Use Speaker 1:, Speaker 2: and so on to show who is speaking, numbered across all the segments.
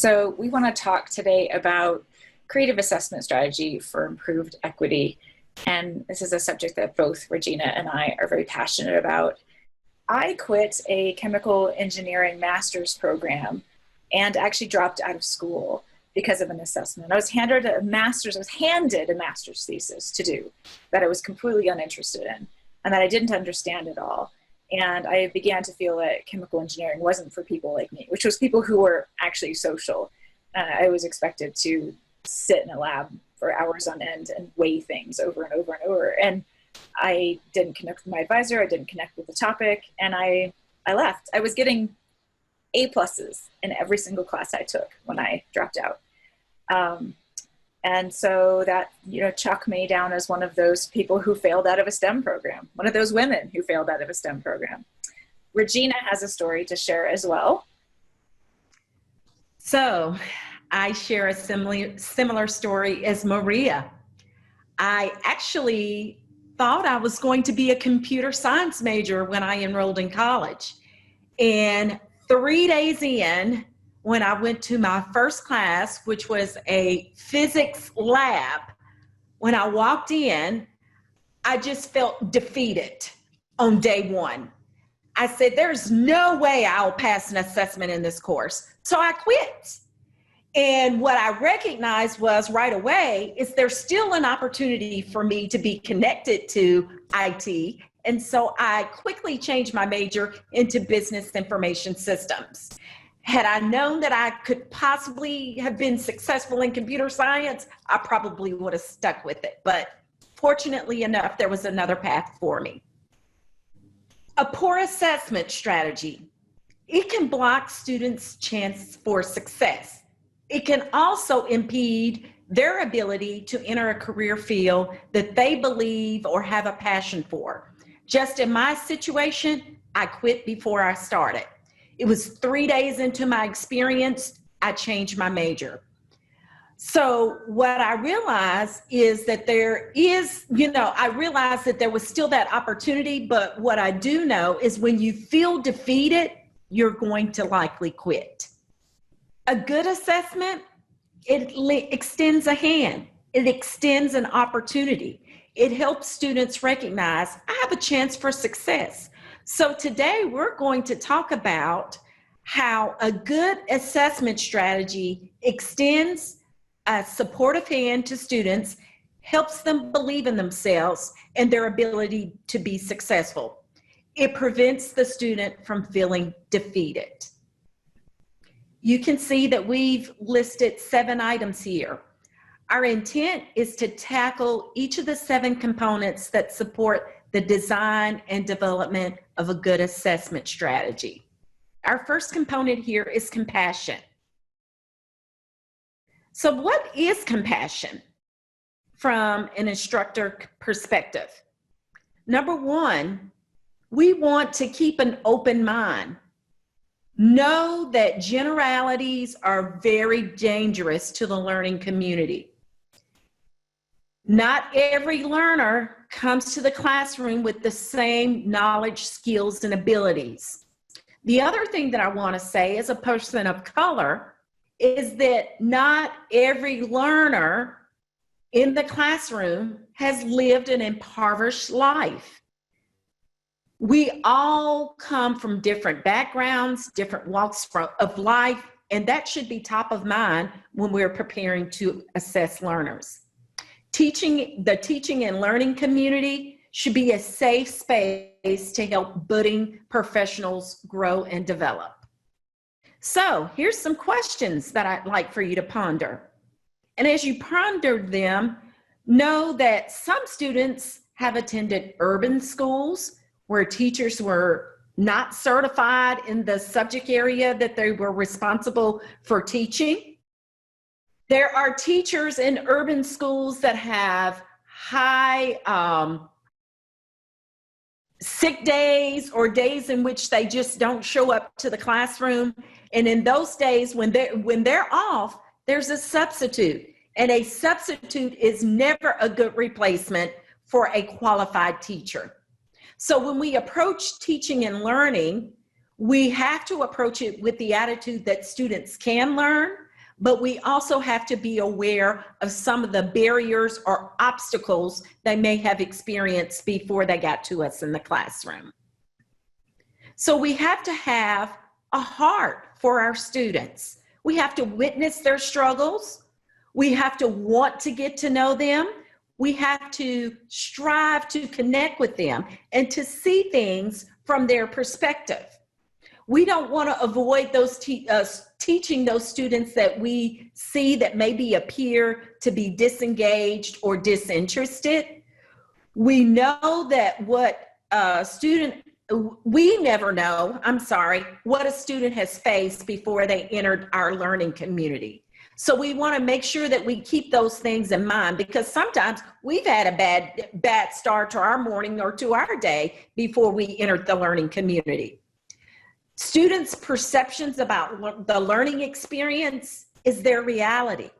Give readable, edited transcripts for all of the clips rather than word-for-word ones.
Speaker 1: So we want to talk today about creative assessment strategy for improved equity. And this is a subject that both Regina and I are very passionate about. I quit a chemical engineering master's program and actually dropped out of school because of an assessment. I was handed a master's thesis to do that I was completely uninterested in and that I didn't understand at all. And I began to feel that chemical engineering wasn't for people like me, which was people who were actually social. I was expected to sit in a lab for hours on end and weigh things over and over and over. And I didn't connect with my advisor. I didn't connect with the topic. And I left. I was getting A pluses in every single class I took when I dropped out. And so that, chalk me down as one of those people who failed out of a STEM program, one of those women who failed out of a STEM program. Regina has a story to share as well.
Speaker 2: So I share a similar story as Maria. I actually thought I was going to be a computer science major when I enrolled in college. And 3 days in, when I went to my first class, which was a physics lab, when I walked in, I just felt defeated on day one. I said, there's no way I'll pass an assessment in this course. So I quit. And what I recognized was right away is there's still an opportunity for me to be connected to IT. And so I quickly changed my major into business information systems. Had I known that I could possibly have been successful in computer science, I probably would have stuck with it. But fortunately enough, there was another path for me. A poor assessment strategy. It can block students' chance for success. It can also impede their ability to enter a career field that they believe or have a passion for. Just in my situation, I quit before I started. It was 3 days into my experience, I changed my major. So what I realized is that I realized that there was still that opportunity, but what I do know is when you feel defeated, you're going to likely quit. A good assessment, it extends a hand. It extends an opportunity. It helps students recognize, I have a chance for success. So today we're going to talk about how a good assessment strategy extends a supportive hand to students, helps them believe in themselves and their ability to be successful. It prevents the student from feeling defeated. You can see that we've listed 7 items here. Our intent is to tackle each of the 7 components that support the design and development of a good assessment strategy. Our first component here is compassion. So what is compassion from an instructor perspective? Number 1, we want to keep an open mind. Know that generalities are very dangerous to the learning community. Not every learner comes to the classroom with the same knowledge, skills, and abilities. The other thing that I want to say as a person of color is that not every learner in the classroom has lived an impoverished life. We all come from different backgrounds, different walks of life, and that should be top of mind when we're preparing to assess learners. The teaching and learning community should be a safe space to help budding professionals grow and develop. So here's some questions that I'd like for you to ponder. And as you ponder them, know that some students have attended urban schools where teachers were not certified in the subject area that they were responsible for teaching. There are teachers in urban schools that have high sick days or days in which they just don't show up to the classroom. And in those days, when they're off, there's a substitute. And a substitute is never a good replacement for a qualified teacher. So when we approach teaching and learning, we have to approach it with the attitude that students can learn, but we also have to be aware of some of the barriers or obstacles they may have experienced before they got to us in the classroom. So we have to have a heart for our students. We have to witness their struggles. We have to want to get to know them. We have to strive to connect with them and to see things from their perspective. We don't want to avoid those teaching those students that we see that maybe appear to be disengaged or disinterested. We know that we never know, what a student has faced before they entered our learning community. So we want to make sure that we keep those things in mind, because sometimes we've had a bad start to our morning or to our day before we entered the learning community. Students' perceptions about the learning experience is their reality.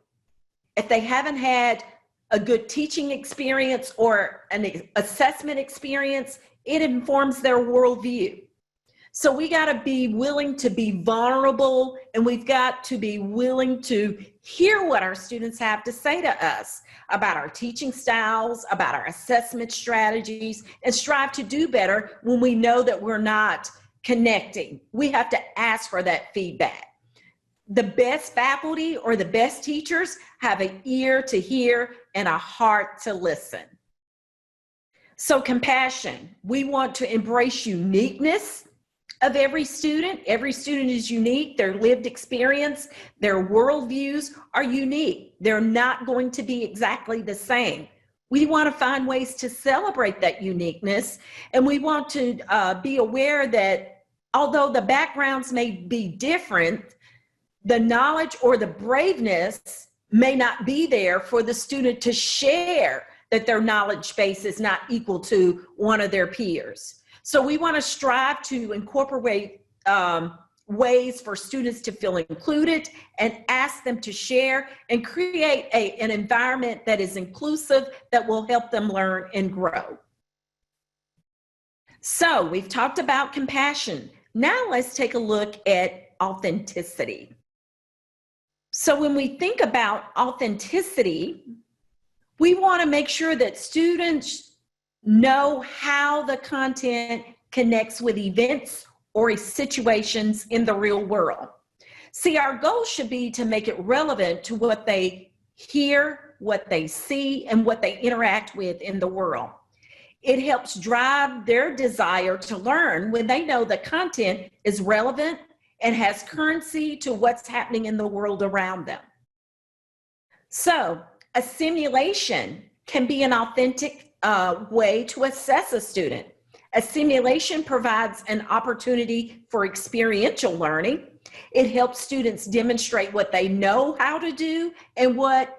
Speaker 2: If they haven't had a good teaching experience or an assessment experience, it informs their worldview. So we got to be willing to be vulnerable, and we've got to be willing to hear what our students have to say to us about our teaching styles, about our assessment strategies, and strive to do better when we know that we're not connecting. We have to ask for that feedback. The best faculty or the best teachers have an ear to hear and a heart to listen. So compassion, we want to embrace uniqueness of every student. Every student is unique. Their lived experience, their worldviews are unique. They're not going to be exactly the same. We want to find ways to celebrate that uniqueness, and we want to be aware that although the backgrounds may be different, the knowledge or the braveness may not be there for the student to share that their knowledge base is not equal to one of their peers. So we want to strive to incorporate ways for students to feel included and ask them to share and create an environment that is inclusive, that will help them learn and grow. So we've talked about compassion. Now let's take a look at authenticity. So when we think about authenticity, we want to make sure that students know how the content connects with events or situations in the real world. See, our goal should be to make it relevant to what they hear, what they see, and what they interact with in the world. It helps drive their desire to learn when they know the content is relevant and has currency to what's happening in the world around them. So a simulation can be an authentic way to assess a student. A simulation provides an opportunity for experiential learning. It helps students demonstrate what they know how to do, and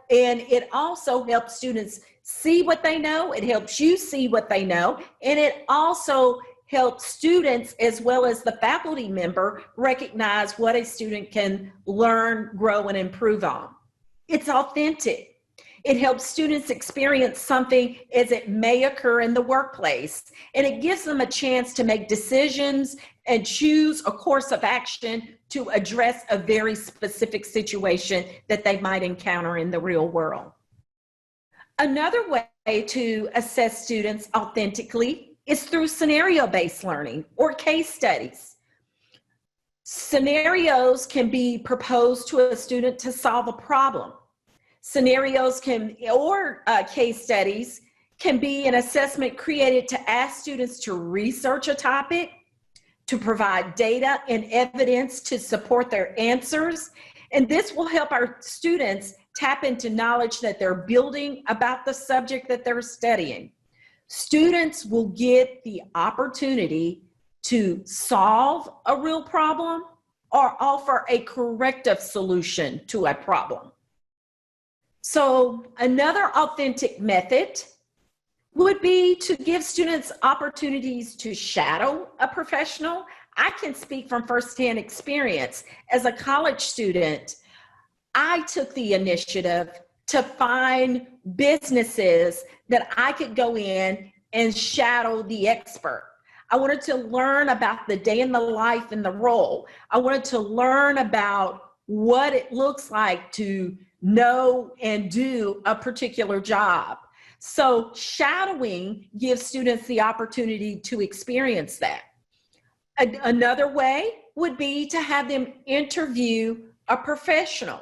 Speaker 2: it also helps students see what they know. It helps you see what they know, and it also helps students as well as the faculty member recognize what a student can learn, grow, and improve on. It's authentic. It helps students experience something as it may occur in the workplace, and it gives them a chance to make decisions and choose a course of action to address a very specific situation that they might encounter in the real world. Another way to assess students authentically is through scenario-based learning or case studies. Scenarios can be proposed to a student to solve a problem. Scenarios case studies can be an assessment created to ask students to research a topic, to provide data and evidence to support their answers. And this will help our students tap into knowledge that they're building about the subject that they're studying. Students will get the opportunity to solve a real problem or offer a corrective solution to a problem. So another authentic method would be to give students opportunities to shadow a professional. I can speak from firsthand experience. As a college student, I took the initiative to find businesses that I could go in and shadow the expert. I wanted to learn about the day in the life and the role. I wanted to learn about what it looks like to know and do a particular job. So shadowing gives students the opportunity to experience that. Another way would be to have them interview a professional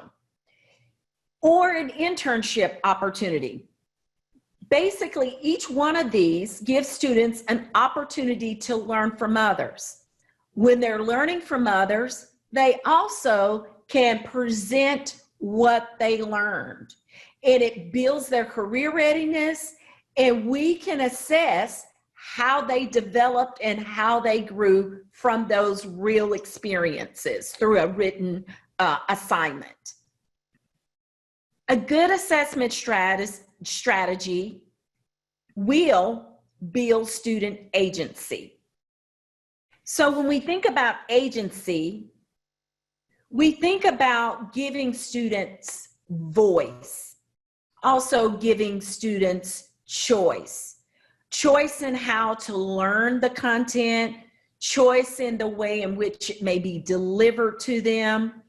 Speaker 2: or an internship opportunity. Basically, each one of these gives students an opportunity to learn from others. When they're learning from others, they also can present what they learned, and it builds their career readiness, and we can assess how they developed and how they grew from those real experiences through a written assignment. A good assessment strategy will build student agency. So when we think about agency, we think about giving students voice, also giving students choice. Choice in how to learn the content, choice in the way in which it may be delivered to them,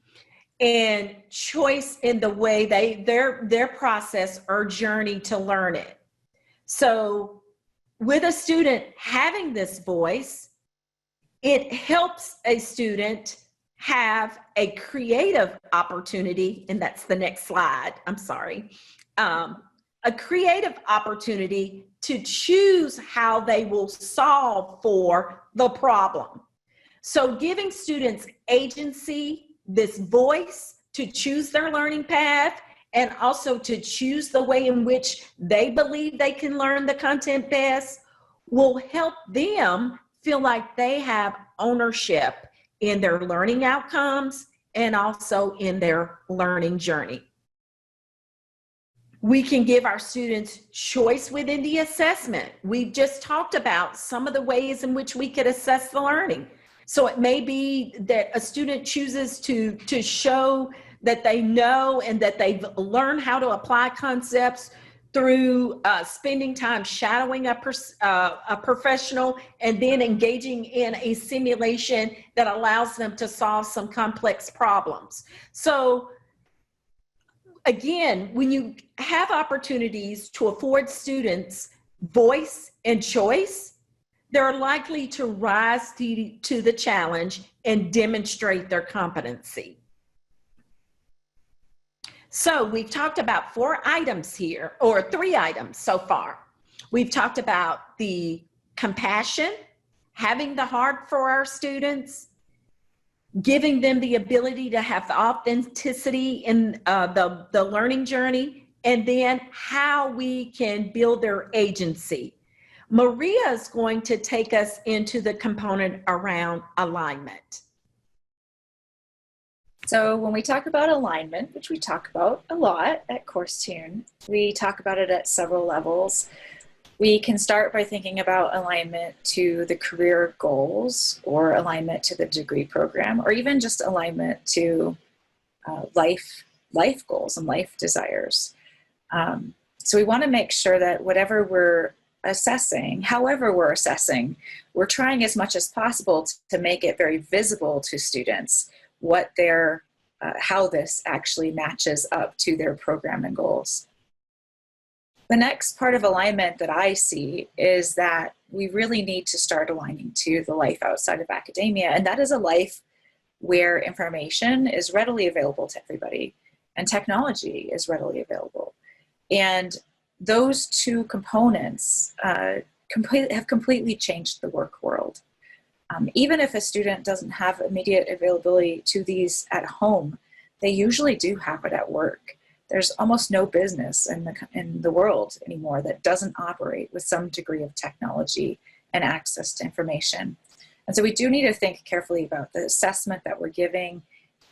Speaker 2: and choice in the way their process or journey to learn it. So with a student having this voice, it helps a student have a creative opportunity, and that's the next slide, I'm sorry, a creative opportunity to choose how they will solve for the problem. So giving students agency, this voice to choose their learning path, and also to choose the way in which they believe they can learn the content best, will help them feel like they have ownership in their learning outcomes and also in their learning journey. We can give our students choice within the assessment. We've just talked about some of the ways in which we could assess the learning. So it may be that a student chooses to show that they know and that they've learned how to apply concepts through spending time shadowing a professional and then engaging in a simulation that allows them to solve some complex problems. So again, when you have opportunities to afford students voice and choice, they're likely to rise to the challenge and demonstrate their competency. So we've talked about 4 items here, or 3 items so far. We've talked about the compassion, having the heart for our students, giving them the ability to have authenticity in the learning journey, and then how we can build their agency. Maria is going to take us into the component around alignment.
Speaker 1: So when we talk about alignment, which we talk about a lot at CourseTune, we talk about it at several levels. We can start by thinking about alignment to the career goals, or alignment to the degree program, or even just alignment to life goals and life desires. So we want to make sure that whatever we're assessing, however we're assessing, we're trying as much as possible to make it very visible to students what their, how this actually matches up to their program and goals. The next part of alignment that I see is that we really need to start aligning to the life outside of academia, and that is a life where information is readily available to everybody and technology is readily available. And those 2 components have completely changed the work world. Even if a student doesn't have immediate availability to these at home, they usually do have it at work. There's almost no business in the world anymore that doesn't operate with some degree of technology and access to information. And so we do need to think carefully about the assessment that we're giving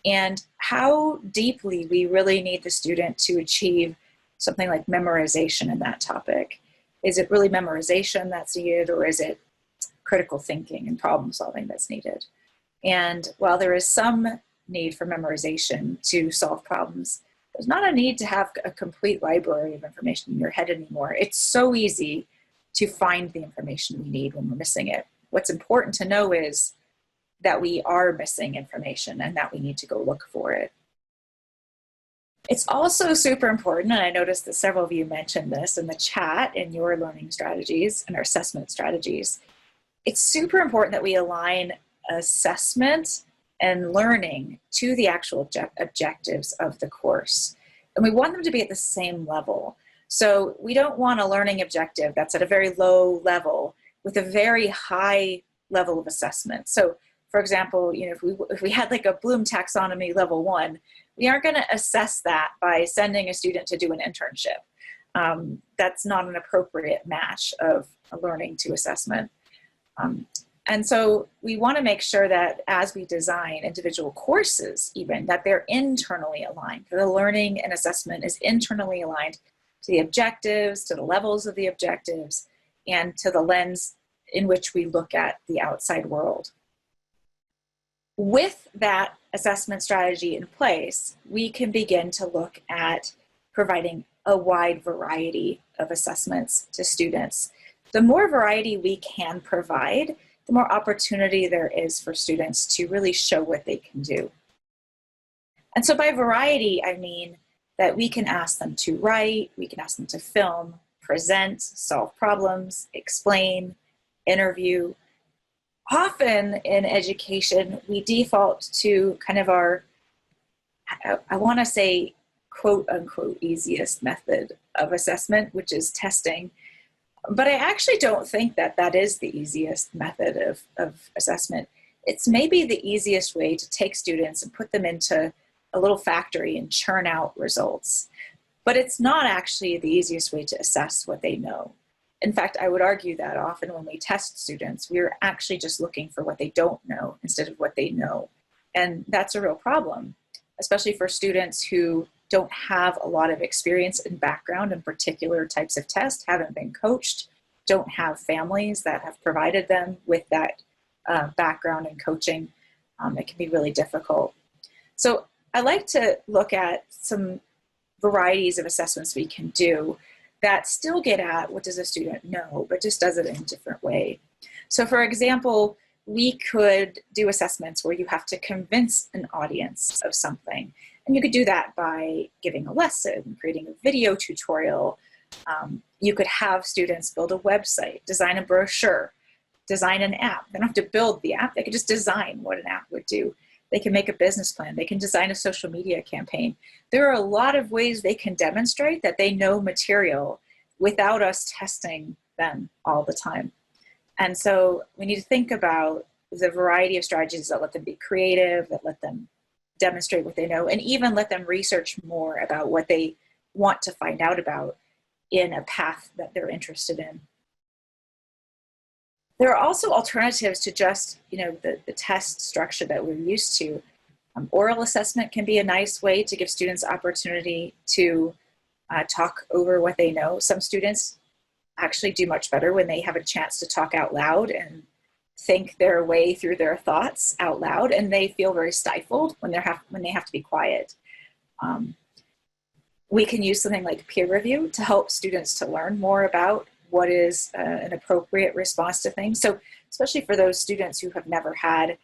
Speaker 1: and how deeply we really need the student to achieve something like memorization in that topic. Is it really memorization that's needed, or is it critical thinking and problem solving that's needed? And while there is some need for memorization to solve problems, there's not a need to have a complete library of information in your head anymore. It's so easy to find the information we need when we're missing it. What's important to know is that we are missing information and that we need to go look for it. It's also super important, and I noticed that several of you mentioned this in the chat in your learning strategies and our assessment strategies. It's super important that we align assessment and learning to the actual objectives of the course. And we want them to be at the same level. So we don't want a learning objective that's at a very low level with a very high level of assessment. So for example, if we had like a Bloom taxonomy level 1, we aren't going to assess that by sending a student to do an internship. That's not an appropriate match of learning to assessment. And so we want to make sure that as we design individual courses, even, that they're internally aligned. The learning and assessment is internally aligned to the objectives, to the levels of the objectives, and to the lens in which we look at the outside world. With that assessment strategy in place, we can begin to look at providing a wide variety of assessments to students. The more variety we can provide, the more opportunity there is for students to really show what they can do. And so by variety, I mean that we can ask them to write, we can ask them to film, present, solve problems, explain, interview. Often in education, we default to kind of our, I want to say, quote unquote, easiest method of assessment, which is testing. But I actually don't think that that is the easiest method of assessment. It's maybe the easiest way to take students and put them into a little factory and churn out results. But it's not actually the easiest way to assess what they know. In fact, I would argue that often when we test students, we're actually just looking for what they don't know instead of what they know. And that's a real problem, especially for students who don't have a lot of experience and background in particular types of tests, haven't been coached, don't have families that have provided them with that background and coaching. It can be really difficult. So I like to look at some varieties of assessments we can do that still get at what does a student know, but just does it in a different way. So for example, we could do assessments where you have to convince an audience of something. And you could do that by giving a lesson, creating a video tutorial. You could have students build a website, design a brochure, design an app. They don't have to build the app, they could just design what an app would do. They can make a business plan, they can design a social media campaign. There are a lot of ways they can demonstrate that they know material without us testing them all the time. And so we need to think about the variety of strategies that let them be creative, that let them demonstrate what they know, and even let them research more about what they want to find out about in a path that they're interested in. There are also alternatives to just, the test structure that we're used to. Oral assessment can be a nice way to give students opportunity to talk over what they know. Some students actually do much better when they have a chance to talk out loud and think their way through their thoughts out loud, and they feel very stifled when they have to be quiet. We can use something like peer review to help students to learn more about what is an appropriate response to things. So especially for those students who have never had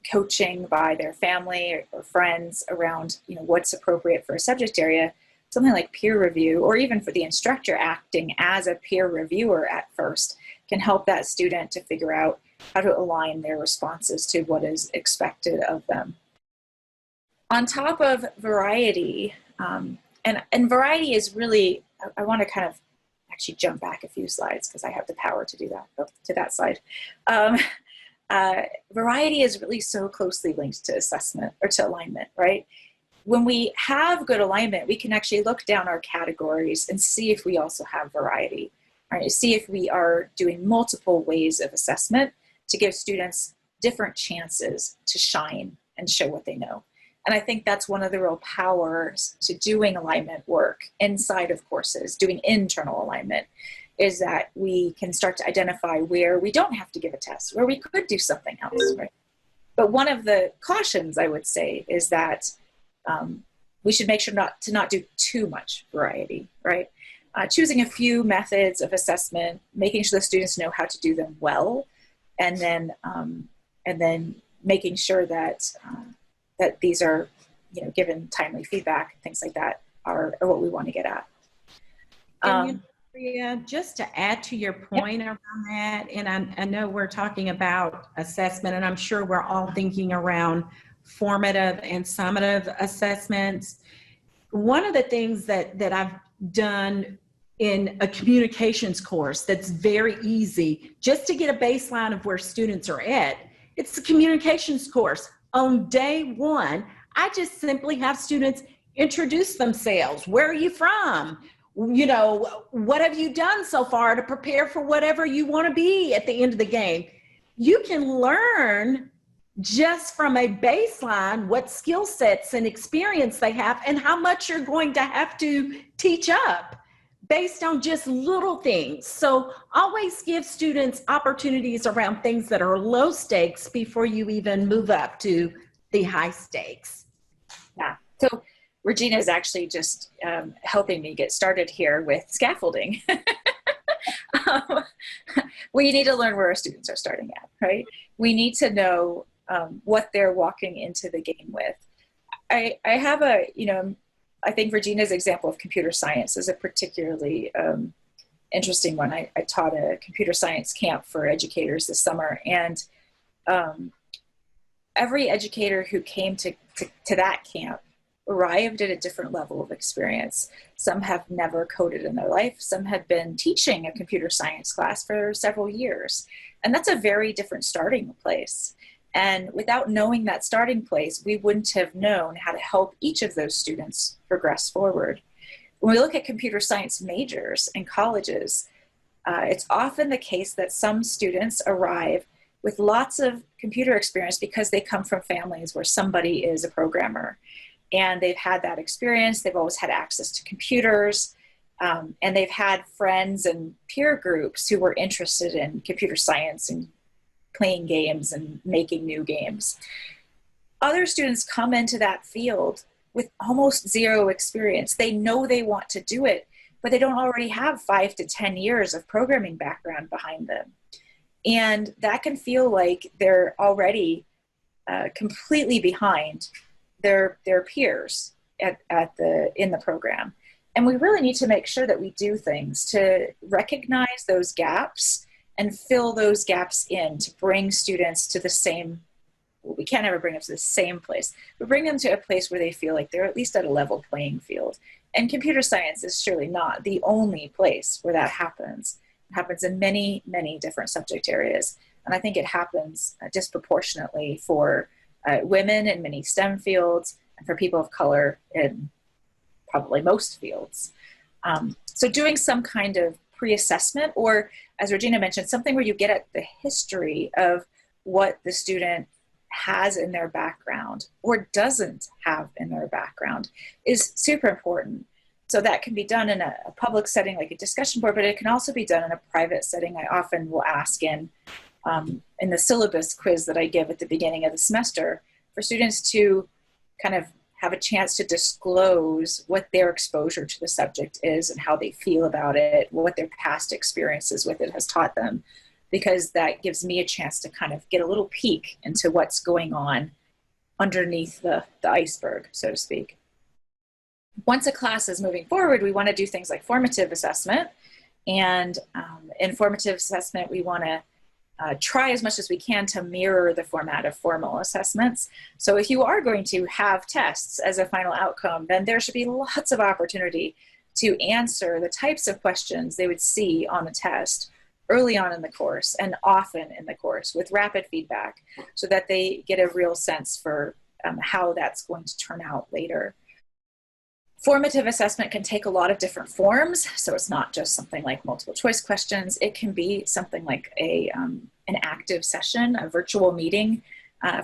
Speaker 1: coaching by their family or friends around what's appropriate for a subject area, something like peer review, or even for the instructor acting as a peer reviewer at first, can help that student to figure out how to align their responses to what is expected of them. On top of variety, and variety is really, I want to kind of actually jump back a few slides because I have the power to do that, go to that slide. Variety is really so closely linked to assessment or to alignment, right? When we have good alignment, we can actually look down our categories and see if we also have variety. Right? See if we are doing multiple ways of assessment to give students different chances to shine and show what they know. And I think that's one of the real powers to doing alignment work inside of courses, doing internal alignment, is that we can start to identify where we don't have to give a test, where we could do something else, right? But one of the cautions I would say is that we should make sure not to do too much variety, right? Choosing a few methods of assessment, making sure the students know how to do them well, and then making sure that that these are given timely feedback, things like that are what we want to get at.
Speaker 2: And Maria, just to add to your point around that, and I know we're talking about assessment, and I'm sure we're all thinking around formative and summative assessments. One of the things that I've done in a communications course that's very easy, just to get a baseline of where students are at, it's the communications course. On day one, I just simply have students introduce themselves. Where are you from? What have you done so far to prepare for whatever you want to be at the end of the game? You can learn just from a baseline what skill sets and experience they have and how much you're going to have to teach up based on just little things. So always give students opportunities around things that are low stakes before you even move up to the high stakes.
Speaker 1: Yeah. So Regina is actually just helping me get started here with scaffolding. We need to learn where our students are starting at, right? We need to know what they're walking into the game with. I have I think Regina's example of computer science is a particularly interesting one. I taught a computer science camp for educators this summer, and every educator who came to that camp arrived at a different level of experience. Some have never coded in their life. Some had been teaching a computer science class for several years. And that's a very different starting place. And without knowing that starting place, we wouldn't have known how to help each of those students progress forward. When we look at computer science majors in colleges, it's often the case that some students arrive with lots of computer experience because they come from families where somebody is a programmer. And they've had that experience. They've always had access to computers. And they've had friends and peer groups who were interested in computer science and playing games and making new games. Other students come into that field with almost zero experience. They know they want to do it, but they don't already have 5 to 10 years of programming background behind them. And that can feel like they're already completely behind their peers in the program. And we really need to make sure that we do things to recognize those gaps and fill those gaps in to bring students to the same, well, we can't ever bring them to the same place, but bring them to a place where they feel like they're at least at a level playing field. And computer science is surely not the only place where that happens. It happens in many, many different subject areas. And I think it happens disproportionately for women in many STEM fields and for people of color in probably most fields. So doing some kind of pre-assessment, or as Regina mentioned, something where you get at the history of what the student has in their background or doesn't have in their background is super important. So that can be done in a public setting like a discussion board, but it can also be done in a private setting. I often will ask in the syllabus quiz that I give at the beginning of the semester for students to kind of have a chance to disclose what their exposure to the subject is and how they feel about it, what their past experiences with it has taught them, because that gives me a chance to kind of get a little peek into what's going on underneath the iceberg, so to speak. Once a class is moving forward, we want to do things like formative assessment. And in formative assessment, we want to try as much as we can to mirror the format of formal assessments. So if you are going to have tests as a final outcome, then there should be lots of opportunity to answer the types of questions they would see on a test early on in the course and often in the course with rapid feedback so that they get a real sense for how that's going to turn out later. Formative assessment can take a lot of different forms, so it's not just something like multiple choice questions. It can be something like an active session, a virtual meeting.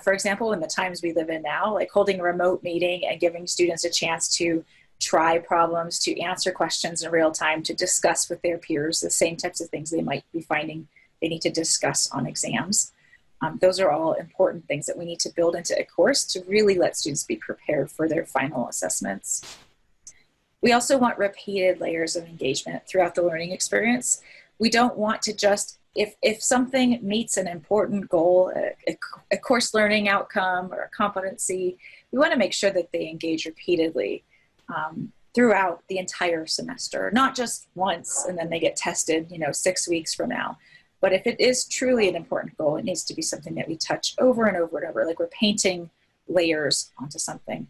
Speaker 1: For example, in the times we live in now, like holding a remote meeting and giving students a chance to try problems, to answer questions in real time, to discuss with their peers the same types of things they might be finding they need to discuss on exams. Those are all important things that we need to build into a course to really let students be prepared for their final assessments. We also want repeated layers of engagement throughout the learning experience. We don't want to just if something meets an important goal, a course learning outcome or a competency, we want to make sure that they engage repeatedly throughout the entire semester, not just once and then they get tested, 6 weeks from now. But if it is truly an important goal, it needs to be something that we touch over and over and over, like we're painting layers onto something.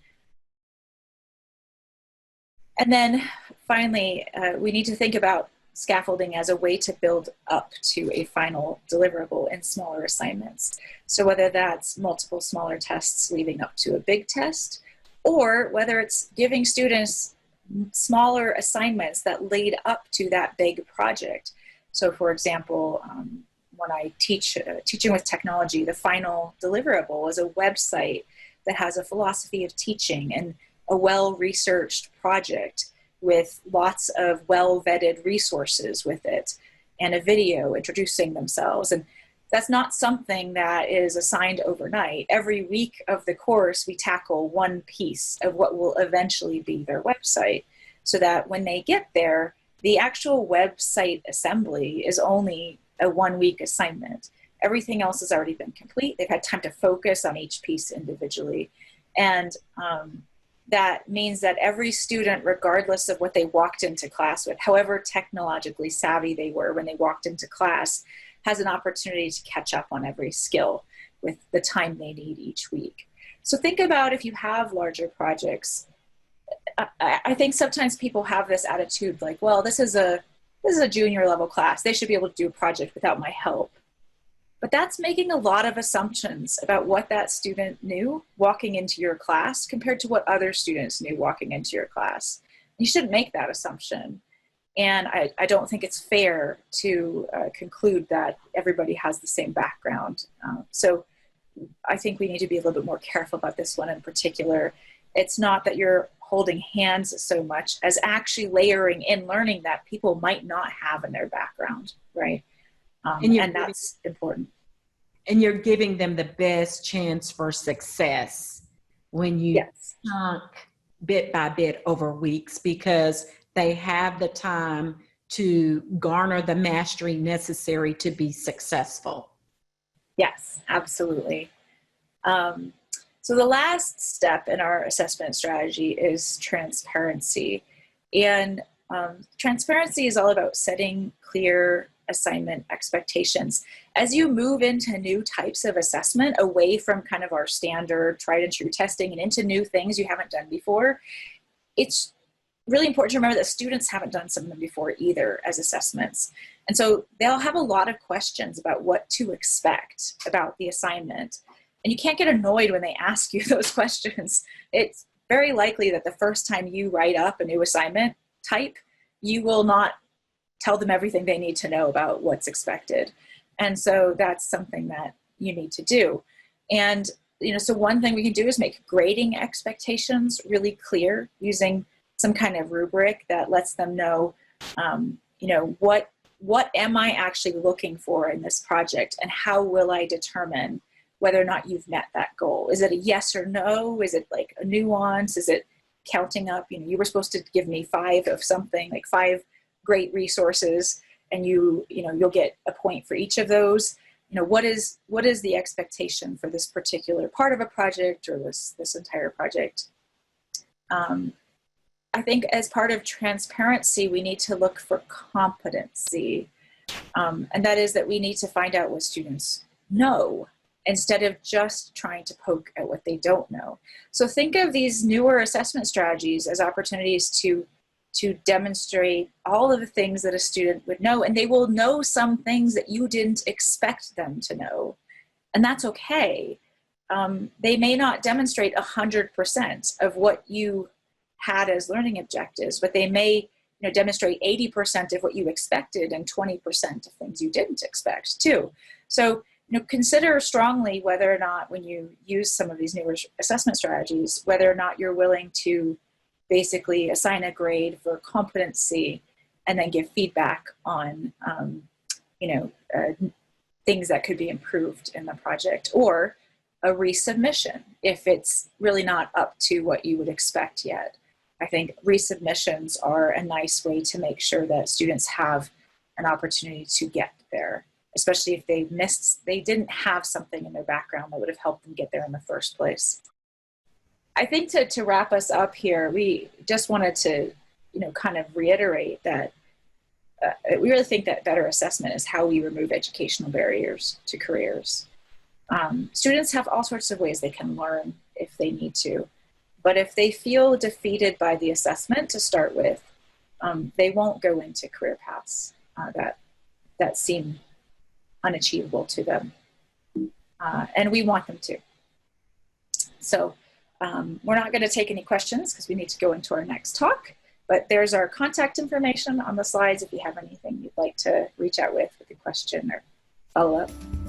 Speaker 1: And then finally, we need to think about scaffolding as a way to build up to a final deliverable in smaller assignments. So whether that's multiple smaller tests leading up to a big test, or whether it's giving students smaller assignments that lead up to that big project. So for example, when I teach teaching with technology, the final deliverable is a website that has a philosophy of teaching and a well-researched project with lots of well-vetted resources with it and a video introducing themselves. And that's not something that is assigned overnight. Every week of the course, we tackle one piece of what will eventually be their website, so that when they get there, the actual website assembly is only a 1-week assignment. Everything else has already been complete. They've had time to focus on each piece individually. And that means that every student, regardless of what they walked into class with, however technologically savvy they were when they walked into class, has an opportunity to catch up on every skill with the time they need each week. So think about if you have larger projects. I think sometimes people have this attitude like, well, this is a junior level class. They should be able to do a project without my help. But that's making a lot of assumptions about what that student knew walking into your class compared to what other students knew walking into your class. You shouldn't make that assumption. And I don't think it's fair to conclude that everybody has the same background. So I think we need to be a little bit more careful about this one in particular. It's not that you're holding hands so much as actually layering in learning that people might not have in their background, right? And that's important.
Speaker 2: And you're giving them the best chance for success when you chunk bit by bit over weeks, because they have the time to garner the mastery necessary to be successful.
Speaker 1: Yes, absolutely. So the last step in our assessment strategy is transparency. And transparency is all about setting clear assignment expectations. As you move into new types of assessment, away from kind of our standard tried and true testing and into new things you haven't done before, it's really important to remember that students haven't done some of them before either as assessments. And so they'll have a lot of questions about what to expect about the assignment. And you can't get annoyed when they ask you those questions. It's very likely that the first time you write up a new assignment type, you will not tell them everything they need to know about what's expected. And so that's something that you need to do. And, so one thing we can do is make grading expectations really clear using some kind of rubric that lets them know, what am I actually looking for in this project, and how will I determine whether or not you've met that goal? Is it a yes or no? Is it like a nuance? Is it counting up? You were supposed to give me 5 of something, like 5 great resources, and you'll get a point for each of those. What is the expectation for this particular part of a project or this entire project? I think as part of transparency, we need to look for competency. And that is that we need to find out what students know instead of just trying to poke at what they don't know. So think of these newer assessment strategies as opportunities to demonstrate all of the things that a student would know, and they will know some things that you didn't expect them to know. And that's okay. They may not demonstrate 100% of what you had as learning objectives, but they may demonstrate 80% of what you expected and 20% of things you didn't expect too. So consider strongly whether or not, when you use some of these newer assessment strategies, whether or not you're willing to basically assign a grade for competency and then give feedback on things that could be improved in the project, or a resubmission if it's really not up to what you would expect yet. I think resubmissions are a nice way to make sure that students have an opportunity to get there. especially if they didn't have something in their background that would have helped them get there in the first place. I think to wrap us up here, we just wanted to, kind of reiterate that we really think that better assessment is how we remove educational barriers to careers. Students have all sorts of ways they can learn if they need to, but if they feel defeated by the assessment to start with, they won't go into career paths that seem unachievable to them. And we want them to. So we're not going to take any questions because we need to go into our next talk, but there's our contact information on the slides if you have anything you'd like to reach out with a question or follow up.